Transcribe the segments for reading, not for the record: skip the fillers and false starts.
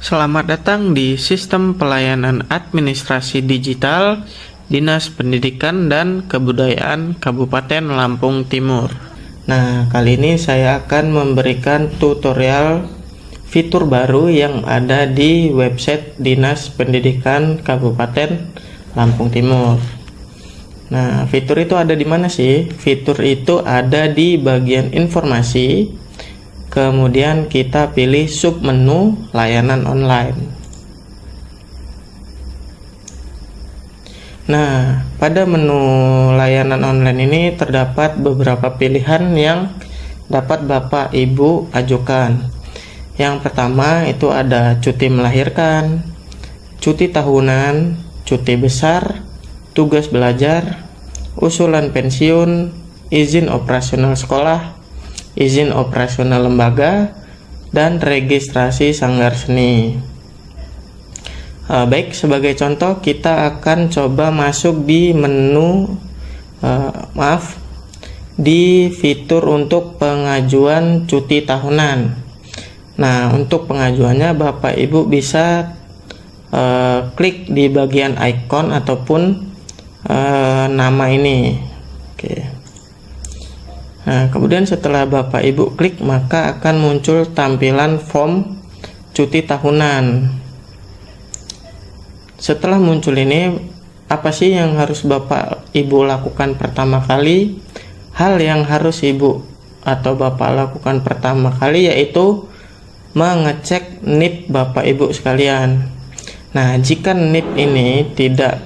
Selamat datang di Sistem Pelayanan Administrasi Digital Dinas Pendidikan dan Kebudayaan Kabupaten Lampung Timur. Nah, kali ini saya akan memberikan tutorial fitur baru yang ada di website Dinas Pendidikan Kabupaten Lampung Timur. Nah, fitur itu ada di mana sih? Fitur itu ada di bagian informasi. Kemudian kita pilih submenu layanan online. Nah, pada menu layanan online ini terdapat beberapa pilihan yang dapat Bapak Ibu ajukan. Yang pertama itu ada cuti melahirkan, cuti tahunan, cuti besar, tugas belajar, usulan pensiun, izin operasional sekolah, izin operasional lembaga, dan registrasi sanggar seni. Baik, sebagai contoh kita akan coba masuk di menu di fitur untuk pengajuan cuti tahunan. Nah, untuk pengajuannya Bapak Ibu bisa klik di bagian icon ataupun nama ini. Oke. Nah, kemudian setelah Bapak Ibu klik, maka akan muncul tampilan form cuti tahunan. Setelah muncul ini, apa sih yang harus Bapak Ibu lakukan pertama kali? Hal yang harus Ibu atau Bapak lakukan pertama kali yaitu mengecek NIP Bapak Ibu sekalian. Nah, jika NIP ini tidak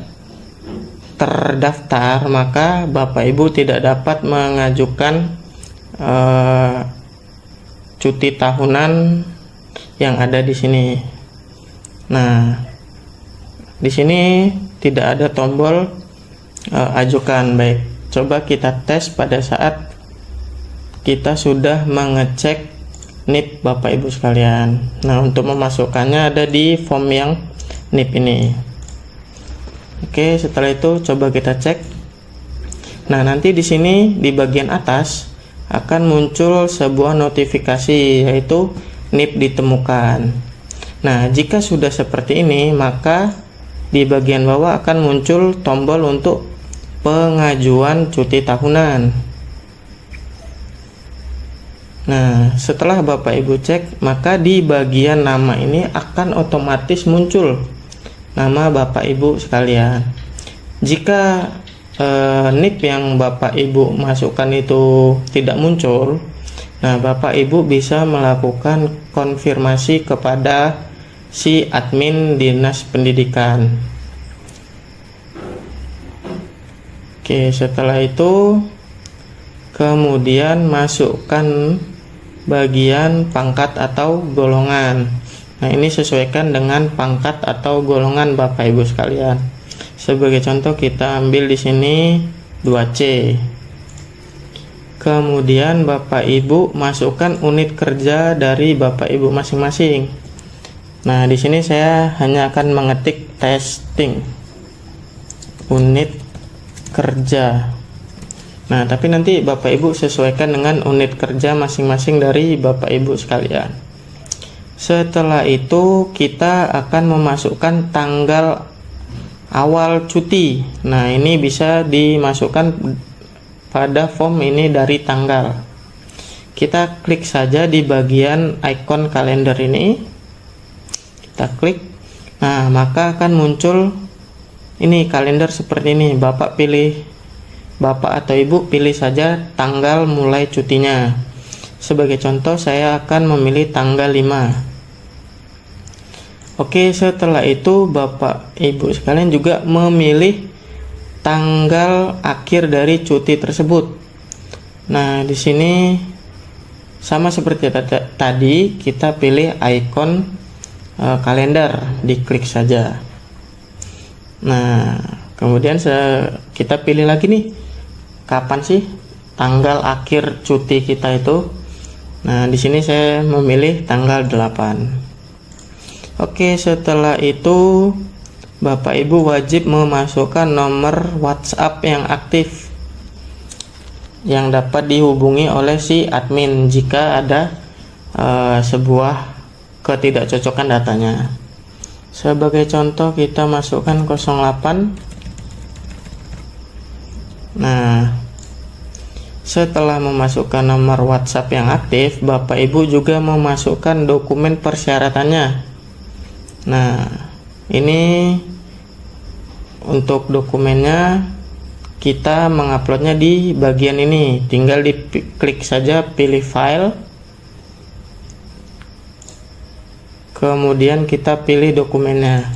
terdaftar, maka Bapak Ibu tidak dapat mengajukan cuti tahunan yang ada di sini. Nah, di sini tidak ada tombol ajukan. Baik, coba kita tes pada saat kita sudah mengecek NIP Bapak Ibu sekalian. Nah, untuk memasukkannya ada di form yang NIP ini. Oke, setelah itu coba kita cek. Nah, nanti di sini di bagian atas akan muncul sebuah notifikasi yaitu NIP ditemukan. Nah, jika sudah seperti ini, maka di bagian bawah akan muncul tombol untuk pengajuan cuti tahunan. Nah, setelah Bapak Ibu cek, maka di bagian nama ini akan otomatis muncul nama Bapak Ibu sekalian. Jika NIP yang Bapak Ibu masukkan itu tidak muncul, nah Bapak Ibu bisa melakukan konfirmasi kepada si admin Dinas Pendidikan. Oke, setelah itu kemudian masukkan bagian pangkat atau golongan. Nah, ini sesuaikan dengan pangkat atau golongan Bapak Ibu sekalian. Sebagai contoh kita ambil di sini 2C. Kemudian Bapak Ibu masukkan unit kerja dari Bapak Ibu masing-masing. Nah, di sini saya hanya akan mengetik testing unit kerja. Nah, tapi nanti Bapak Ibu sesuaikan dengan unit kerja masing-masing dari Bapak Ibu sekalian. Setelah itu kita akan memasukkan tanggal awal cuti. Nah, ini bisa dimasukkan pada form ini dari tanggal. Kita klik saja di bagian icon kalender ini. Kita klik. Nah, maka akan muncul ini kalender seperti ini. Bapak atau Ibu pilih saja tanggal mulai cutinya. Sebagai contoh saya akan memilih tanggal 5. Oke, setelah itu Bapak Ibu sekalian juga memilih tanggal akhir dari cuti tersebut. Nah, di sini sama seperti tadi, kita pilih icon kalender, diklik saja. Nah, kemudian kita pilih lagi nih, kapan sih tanggal akhir cuti kita itu. Nah, di sini saya memilih tanggal 8. Oke, setelah itu Bapak Ibu wajib memasukkan nomor WhatsApp yang aktif yang dapat dihubungi oleh si admin jika ada sebuah ketidakcocokan datanya. Sebagai contoh kita masukkan 08. Nah, setelah memasukkan nomor WhatsApp yang aktif, Bapak Ibu juga memasukkan dokumen persyaratannya. Nah, ini untuk dokumennya kita menguploadnya di bagian ini. Tinggal diklik saja pilih file, kemudian kita pilih dokumennya.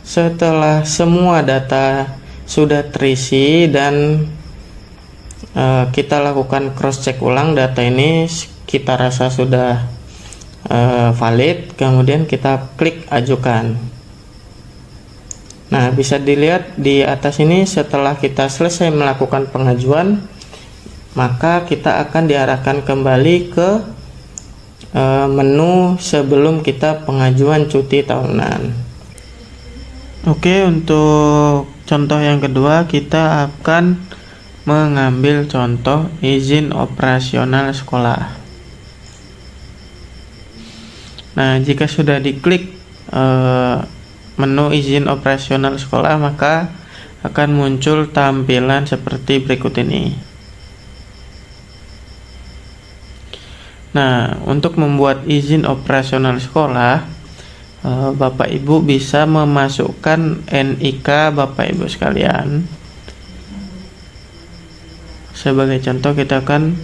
Setelah semua data sudah terisi dan kita lakukan cross check ulang data ini, kita rasa sudah valid, kemudian kita klik ajukan. Nah, bisa dilihat di atas ini, setelah kita selesai melakukan pengajuan, maka kita akan diarahkan kembali ke menu sebelum kita pengajuan cuti tahunan. Oke, untuk contoh yang kedua kita akan mengambil contoh izin operasional sekolah. Nah, jika sudah diklik menu izin operasional sekolah, maka akan muncul tampilan seperti berikut ini. Nah, untuk membuat izin operasional sekolah, Bapak Ibu bisa memasukkan NIK Bapak Ibu sekalian. Sebagai contoh, kita akan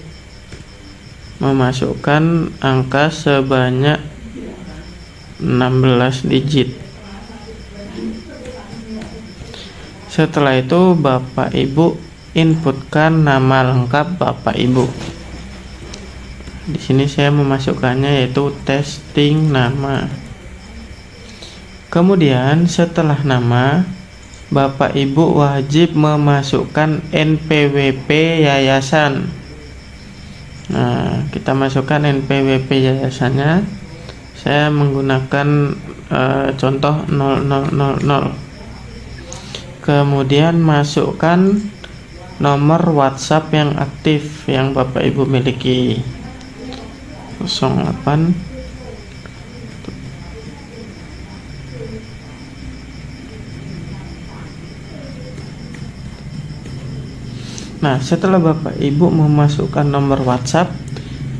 memasukkan angka sebanyak 16 digit. Setelah itu Bapak Ibu inputkan nama lengkap Bapak Ibu. Di sini saya memasukkannya yaitu testing nama. Kemudian setelah nama, Bapak Ibu wajib memasukkan NPWP yayasan. Nah, kita masukkan NPWP yayasannya. Saya menggunakan contoh 0000. Kemudian masukkan nomor WhatsApp yang aktif yang Bapak Ibu miliki. 08. Nah, setelah Bapak Ibu memasukkan nomor WhatsApp,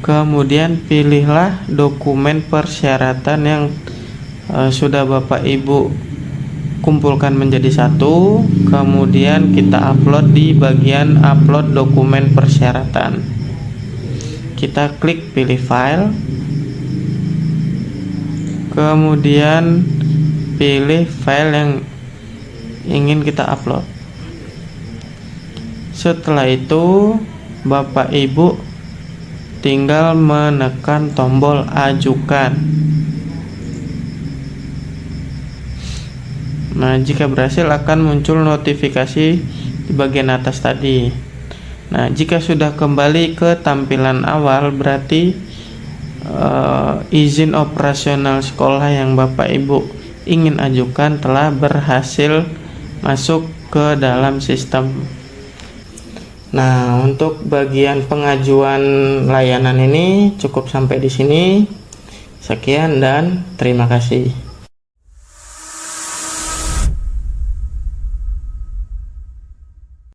kemudian pilihlah dokumen persyaratan yang sudah Bapak Ibu kumpulkan menjadi satu, kemudian kita upload di bagian upload dokumen persyaratan. Kita klik pilih file, kemudian pilih file yang ingin kita upload. Setelah itu Bapak Ibu tinggal menekan tombol ajukan. Nah, jika berhasil akan muncul notifikasi di bagian atas tadi. Nah, jika sudah kembali ke tampilan awal, berarti izin operasional sekolah yang Bapak Ibu ingin ajukan telah berhasil masuk ke dalam sistem. Nah, untuk bagian pengajuan layanan ini cukup sampai di sini. Sekian dan terima kasih.